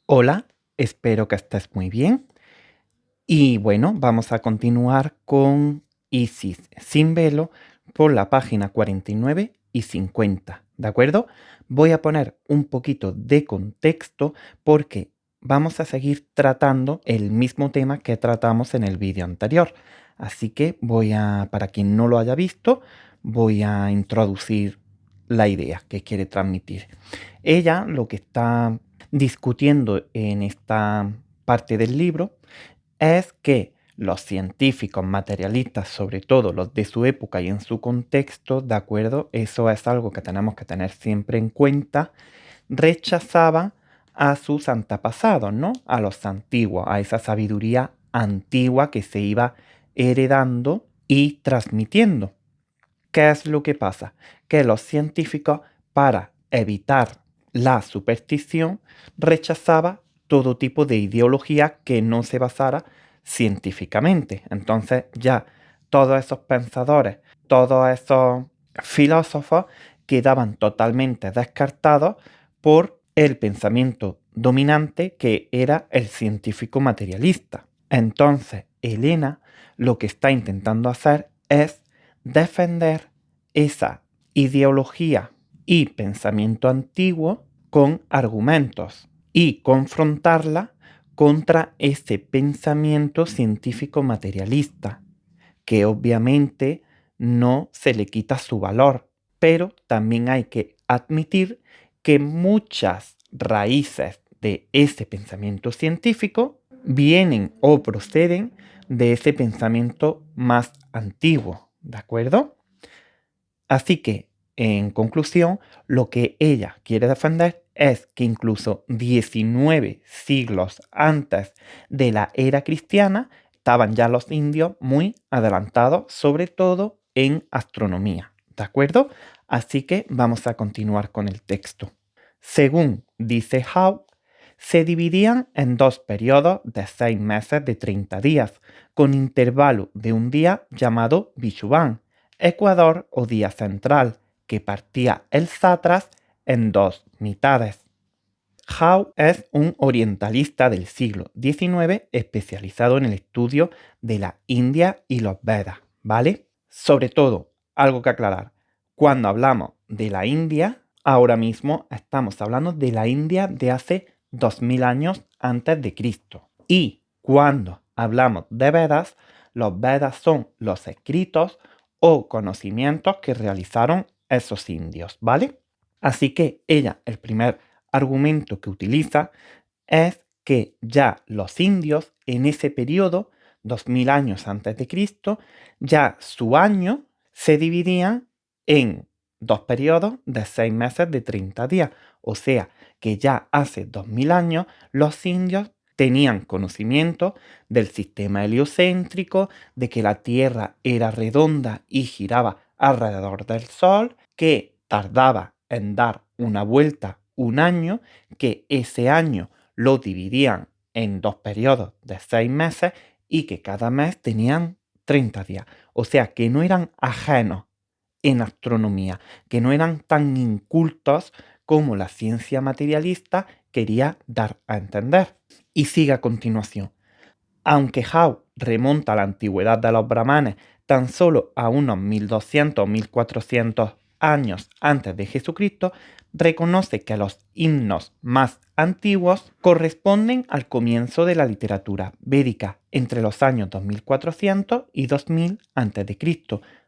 Hola, espero que estés muy bien. Y bueno, vamos a continuar con Isis sin velo por la página 49 y 50, ¿de acuerdo? Voy a poner un poquito de contexto porque vamos a seguir tratando el mismo tema que tratamos en el vídeo anterior. Así que para quien no lo haya visto, voy a introducir la idea que quiere transmitir. Ella lo que está discutiendo en esta parte del libro es que los científicos materialistas, sobre todo los de su época y en su contexto, ¿de acuerdo? Eso es algo que tenemos que tener siempre en cuenta, rechazaban a sus antepasados, ¿no? A los antiguos, a esa sabiduría antigua que se iba heredando y transmitiendo. ¿Qué es lo que pasa? Que los científicos, para evitar la superstición, rechazaban todo tipo de ideología que no se basara científicamente. Entonces ya todos esos pensadores, todos esos filósofos quedaban totalmente descartados por el pensamiento dominante que era el científico materialista. Entonces Elena lo que está intentando hacer es defender esa ideología y pensamiento antiguo con argumentos y confrontarla contra ese pensamiento científico materialista, que obviamente no se le quita su valor, pero también hay que admitir que muchas raíces de ese pensamiento científico vienen o proceden de ese pensamiento más antiguo, ¿de acuerdo? Así que, en conclusión, lo que ella quiere defender es que incluso 19 siglos antes de la era cristiana estaban ya los indios muy adelantados, sobre todo en astronomía, ¿de acuerdo? Así que vamos a continuar con el texto. Según dice Howe, se dividían en dos periodos de 6 meses de 30 días, con intervalo de un día llamado Vishuvan, Ecuador o día central, que partía el Satras en dos mitades. Howe es un orientalista del siglo XIX especializado en el estudio de la India y los Vedas, ¿vale? Sobre todo, algo que aclarar, cuando hablamos de la India, ahora mismo estamos hablando de la India de hace 2000 años antes de Cristo. Y cuando hablamos de Vedas, los Vedas son los escritos o conocimientos que realizaron esos indios, ¿vale? Así que ella, el primer argumento que utiliza es que ya los indios en ese periodo, 2000 años antes de Cristo, ya su año se dividían en dos periodos de 6 meses de 30 días. O sea que ya hace 2000 años los indios tenían conocimiento del sistema heliocéntrico, de que la Tierra era redonda y giraba alrededor del Sol, que tardaba en dar una vuelta un año, que ese año lo dividían en dos periodos de 6 meses y que cada mes tenían 30 días. O sea que no eran ajenos en astronomía, que no eran tan incultos como la ciencia materialista quería dar a entender. Y sigue a continuación. Aunque Howe remonta a la antigüedad de los brahmanes tan solo a unos 1200 o 1400 años antes de Jesucristo, reconoce que los himnos más antiguos corresponden al comienzo de la literatura védica, entre los años 2400 y 2000 a.C.,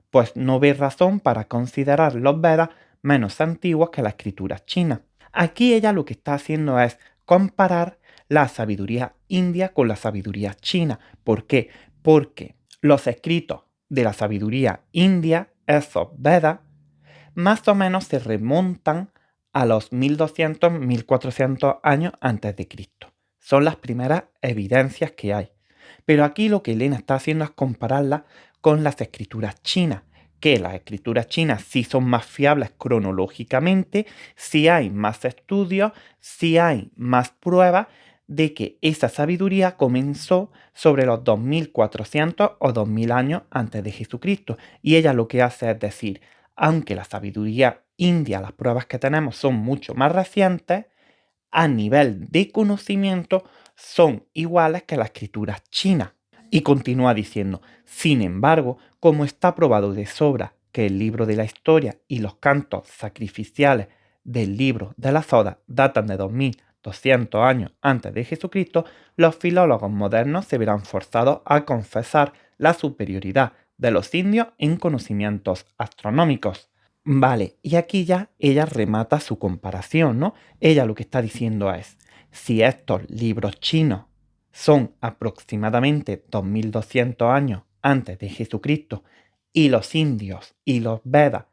pues no ve razón para considerar los Vedas menos antiguos que la escritura china. Aquí ella lo que está haciendo es comparar la sabiduría india con la sabiduría china. ¿Por qué? Porque los escritos de la sabiduría india, esos Vedas, más o menos se remontan a los 1200-1400 años antes de Cristo. Son las primeras evidencias que hay. Pero aquí lo que Elena está haciendo es compararla con las escrituras chinas, que las escrituras chinas sí son más fiables cronológicamente, sí hay más estudios, sí hay más pruebas de que esa sabiduría comenzó sobre los 2400 o 2000 años antes de Jesucristo. Y ella lo que hace es decir, aunque la sabiduría india, las pruebas que tenemos son mucho más recientes, a nivel de conocimiento son iguales que la escritura china. Y continúa diciendo, sin embargo, como está probado de sobra que el libro de la historia y los cantos sacrificiales del libro de las Odas datan de 2200 años antes de Jesucristo, los filólogos modernos se verán forzados a confesar la superioridad de los indios en conocimientos astronómicos. Vale, y aquí ya ella remata su comparación, ¿no? Ella lo que está diciendo es, si estos libros chinos son aproximadamente 2200 años antes de Jesucristo y los indios y los Vedas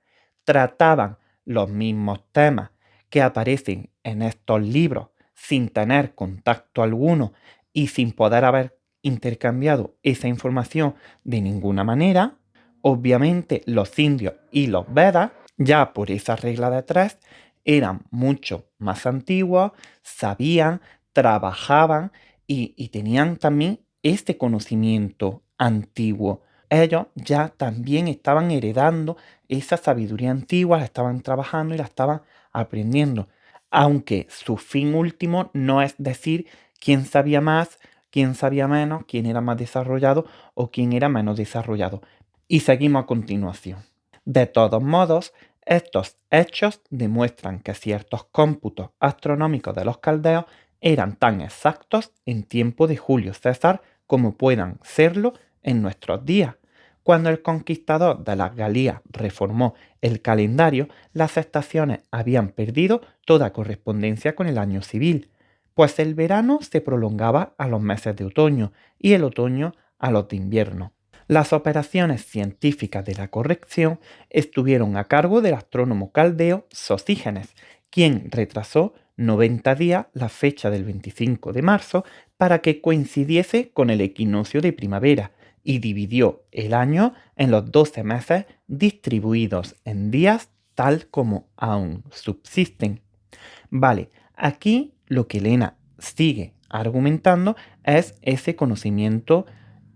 trataban los mismos temas que aparecen en estos libros sin tener contacto alguno y sin poder haber intercambiado esa información de ninguna manera, obviamente los indios y los Vedas, ya por esa regla de tres, eran mucho más antiguos, sabían, trabajaban y tenían también este conocimiento antiguo. Ellos ya también estaban heredando esa sabiduría antigua, la estaban trabajando y la estaban aprendiendo. Aunque su fin último no es decir quién sabía más, quién sabía menos, quién era más desarrollado o quién era menos desarrollado. Y seguimos a continuación. De todos modos, estos hechos demuestran que ciertos cómputos astronómicos de los caldeos eran tan exactos en tiempo de Julio César como puedan serlo en nuestros días. Cuando el conquistador de las Galías reformó el calendario, las estaciones habían perdido toda correspondencia con el año civil, pues el verano se prolongaba a los meses de otoño y el otoño a los de invierno. Las operaciones científicas de la corrección estuvieron a cargo del astrónomo caldeo Sosígenes, quien retrasó 90 días la fecha del 25 de marzo para que coincidiese con el equinoccio de primavera y dividió el año en los 12 meses distribuidos en días tal como aún subsisten. Vale, aquí lo que Elena sigue argumentando es ese conocimiento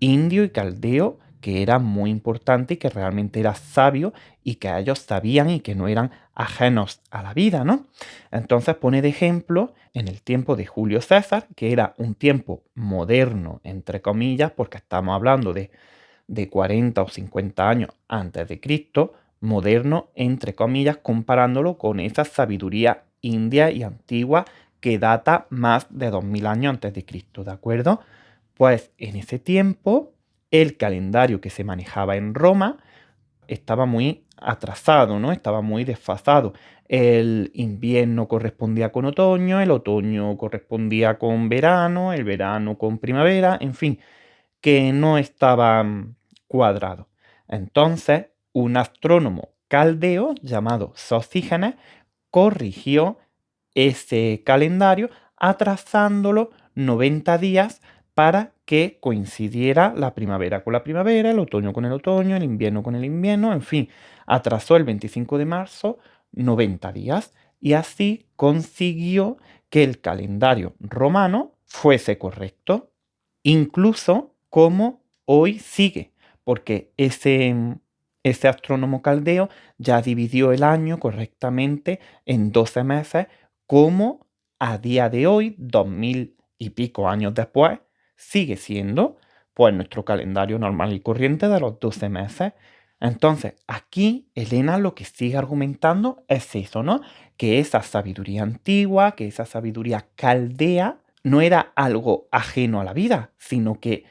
indio y caldeo que era muy importante y que realmente era sabio y que ellos sabían y que no eran ajenos a la vida, ¿no? Entonces pone de ejemplo en el tiempo de Julio César, que era un tiempo moderno, entre comillas, porque estamos hablando de 40 o 50 años antes de Cristo, moderno, entre comillas, comparándolo con esa sabiduría india y antigua que data más de 2000 años antes de Cristo, ¿de acuerdo? Pues en ese tiempo el calendario que se manejaba en Roma estaba muy atrasado, ¿no? Estaba muy desfasado. El invierno correspondía con otoño, el otoño correspondía con verano, el verano con primavera, en fin, que no estaba cuadrado. Entonces, un astrónomo caldeo llamado Sosígenes corrigió ese calendario atrasándolo 90 días para que coincidiera la primavera con la primavera, el otoño con el otoño, el invierno con el invierno, en fin, atrasó el 25 de marzo 90 días y así consiguió que el calendario romano fuese correcto, incluso como hoy sigue, porque ese astrónomo caldeo ya dividió el año correctamente en 12 meses, como a día de hoy, 2000 y pico años después, sigue siendo pues nuestro calendario normal y corriente de los 12 meses. Entonces, aquí Elena lo que sigue argumentando es eso, ¿no? Que esa sabiduría antigua, que esa sabiduría caldea, no era algo ajeno a la vida, sino que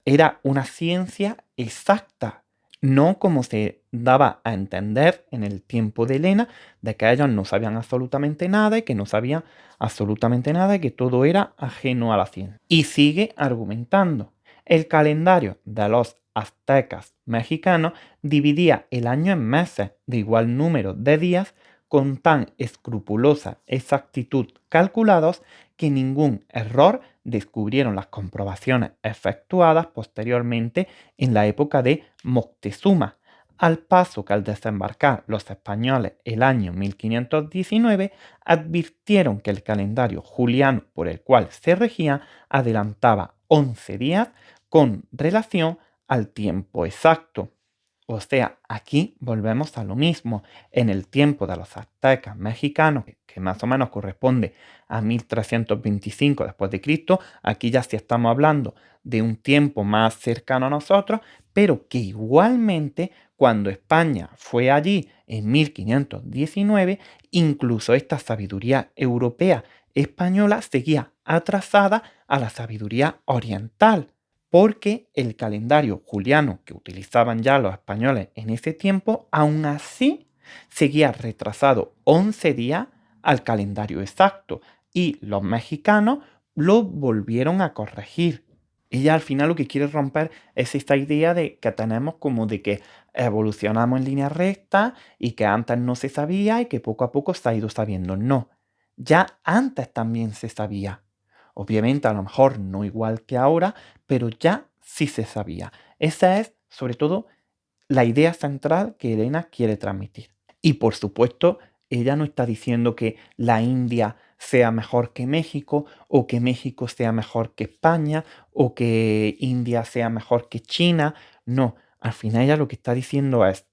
era una ciencia exacta, no como se daba a entender en el tiempo de Elena, de que ellos no sabían absolutamente nada y que no sabían absolutamente nada y que todo era ajeno a la ciencia. Y sigue argumentando. El calendario de los aztecas mexicanos dividía el año en meses de igual número de días con tan escrupulosa exactitud calculados que ningún error descubrieron las comprobaciones efectuadas posteriormente en la época de Moctezuma, al paso que al desembarcar los españoles el año 1519 advirtieron que el calendario juliano por el cual se regía adelantaba 11 días con relación al tiempo exacto. O sea, aquí volvemos a lo mismo. En el tiempo de los aztecas mexicanos, que más o menos corresponde a 1325 después de Cristo, aquí ya sí estamos hablando de un tiempo más cercano a nosotros, pero que igualmente cuando España fue allí en 1519, incluso esta sabiduría europea española seguía atrasada a la sabiduría oriental, porque el calendario juliano que utilizaban ya los españoles en ese tiempo, aún así seguía retrasado 11 días al calendario exacto, y los mexicanos lo volvieron a corregir. Ella al final lo que quiere romper es esta idea de que tenemos como de que evolucionamos en línea recta y que antes no se sabía y que poco a poco se ha ido sabiendo. No, ya antes también se sabía. Obviamente a lo mejor no igual que ahora, pero ya sí se sabía. Esa es sobre todo la idea central que Elena quiere transmitir. Y por supuesto, ella no está diciendo que la India sea mejor que México, o que México sea mejor que España, o que India sea mejor que China. No, al final ella lo que está diciendo es,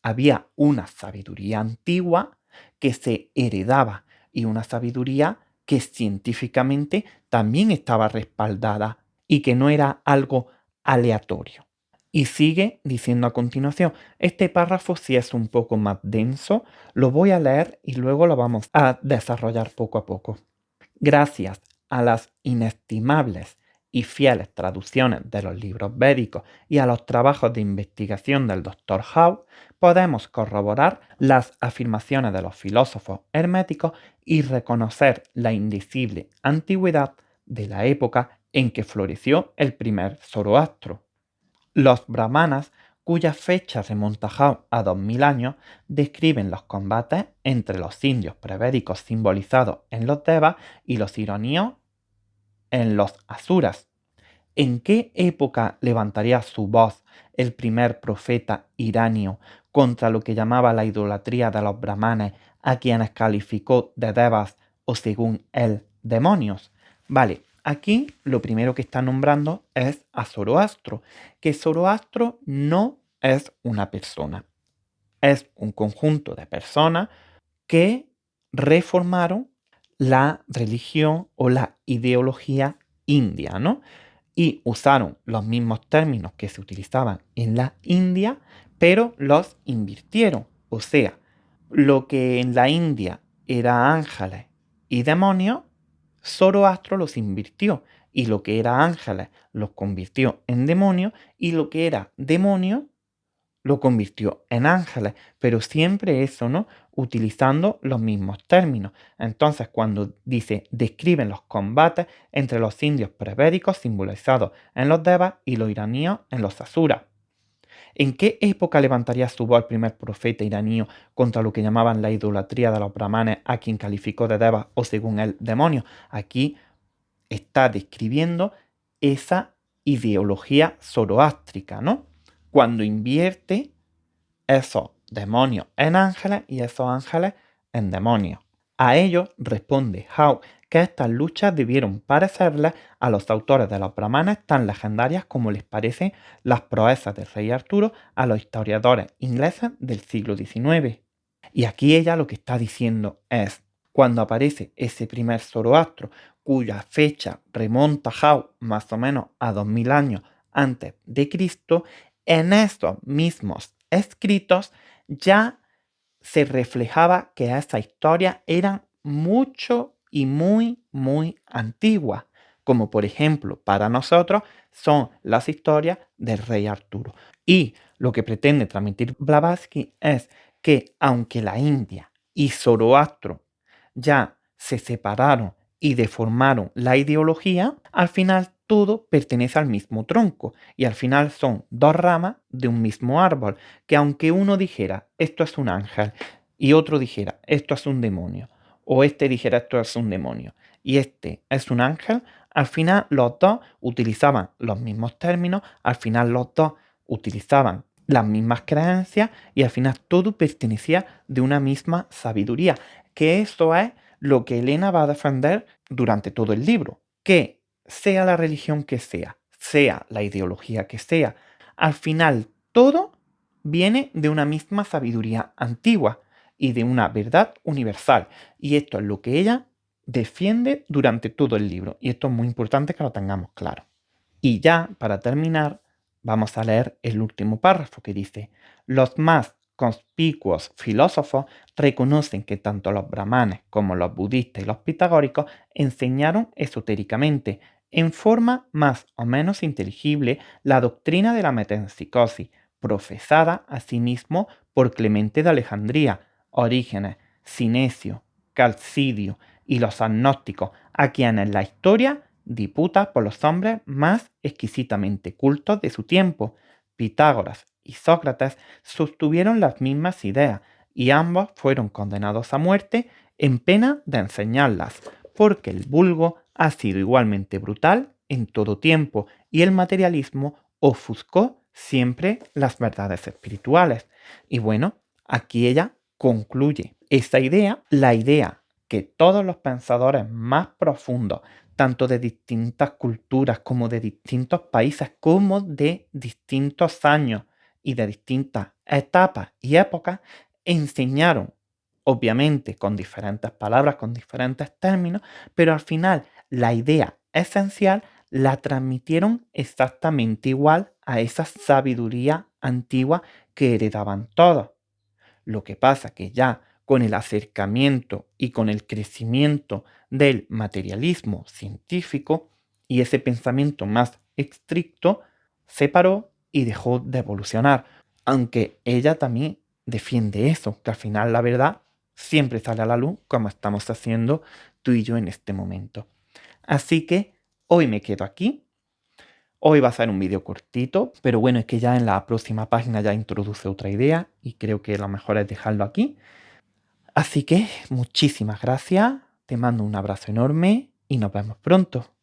había una sabiduría antigua que se heredaba y una sabiduría que científicamente también estaba respaldada y que no era algo aleatorio. Y sigue diciendo a continuación, este párrafo sí es un poco más denso, lo voy a leer y luego lo vamos a desarrollar poco a poco. Gracias a las inestimables y fieles traducciones de los libros védicos y a los trabajos de investigación del Dr. Howe, podemos corroborar las afirmaciones de los filósofos herméticos y reconocer la indecible antigüedad de la época en que floreció el primer Zoroastro. Los brahmanas, cuya fecha remonta a 2000 años, describen los combates entre los indios prevédicos simbolizados en los devas y los iraníes en los asuras. ¿En qué época levantaría su voz el primer profeta iranio contra lo que llamaba la idolatría de los brahmanes, a quienes calificó de devas o, según él, demonios? Vale, aquí lo primero que está nombrando es a Zoroastro, que Zoroastro no es una persona, es un conjunto de personas que reformaron la religión o la ideología india, ¿no? Y usaron los mismos términos que se utilizaban en la India, pero los invirtieron. O sea, lo que en la India era ángeles y demonios, Zoroastro los invirtió. Y lo que era ángeles los convirtió en demonios, y lo que era demonio lo convirtió en ángeles, pero siempre eso, ¿no? Utilizando los mismos términos. Entonces, cuando dice, describen los combates entre los indios prevédicos simbolizados en los devas y los iraníes en los asuras. ¿En qué época levantaría su voz el primer profeta iraní contra lo que llamaban la idolatría de los brahmanes, a quien calificó de devas o, según él, demonios? Aquí está describiendo esa ideología zoroástrica, ¿no? Cuando invierte esos demonios en ángeles y esos ángeles en demonios. A ello responde Howe que estas luchas debieron parecerles a los autores de los brahmanes tan legendarias como les parecen las proezas del rey Arturo a los historiadores ingleses del siglo XIX. Y aquí ella lo que está diciendo es, cuando aparece ese primer Zoroastro, cuya fecha remonta Howe más o menos a 2000 años antes de Cristo, en estos mismos escritos ya se reflejaba que estas historias eran mucho y muy antiguas, como por ejemplo para nosotros son las historias del rey Arturo. Y lo que pretende transmitir Blavatsky es que aunque la India y Zoroastro ya se separaron y deformaron la ideología, al final todo pertenece al mismo tronco y al final son dos ramas de un mismo árbol, que aunque uno dijera esto es un ángel y otro dijera esto es un demonio, o este dijera esto es un demonio y este es un ángel, al final los dos utilizaban los mismos términos, al final los dos utilizaban las mismas creencias y al final todo pertenecía de una misma sabiduría, que eso es lo que Elena va a defender durante todo el libro, que sea la religión que sea la ideología que sea, al final todo viene de una misma sabiduría antigua y de una verdad universal. Y esto es lo que ella defiende durante todo el libro. Y esto es muy importante que lo tengamos claro. Y ya, para terminar, vamos a leer el último párrafo que dice: los más conspicuos filósofos reconocen que tanto los brahmanes como los budistas y los pitagóricos enseñaron esotéricamente, en forma más o menos inteligible, la doctrina de la metempsicosis, profesada asimismo por Clemente de Alejandría, Orígenes, Sinesio, Calcidio y los agnósticos, a quienes la historia disputa por los hombres más exquisitamente cultos de su tiempo. Pitágoras y Sócrates sostuvieron las mismas ideas y ambos fueron condenados a muerte en pena de enseñarlas, porque el vulgo ha sido igualmente brutal en todo tiempo y el materialismo ofuscó siempre las verdades espirituales. Y bueno, aquí ella concluye esta idea, la idea que todos los pensadores más profundos, tanto de distintas culturas como de distintos países, como de distintos años y de distintas etapas y épocas, enseñaron, obviamente con diferentes palabras, con diferentes términos, pero al final la idea esencial la transmitieron exactamente igual a esa sabiduría antigua que heredaban todos. Lo que pasa que ya con el acercamiento y con el crecimiento del materialismo científico y ese pensamiento más estricto, se paró y dejó de evolucionar. Aunque ella también defiende eso, que al final la verdad siempre sale a la luz, como estamos haciendo tú y yo en este momento. Así que hoy me quedo aquí. Hoy va a ser un vídeo cortito, pero bueno, es que ya en la próxima página ya introduce otra idea y creo que lo mejor es dejarlo aquí. Así que muchísimas gracias, te mando un abrazo enorme y nos vemos pronto.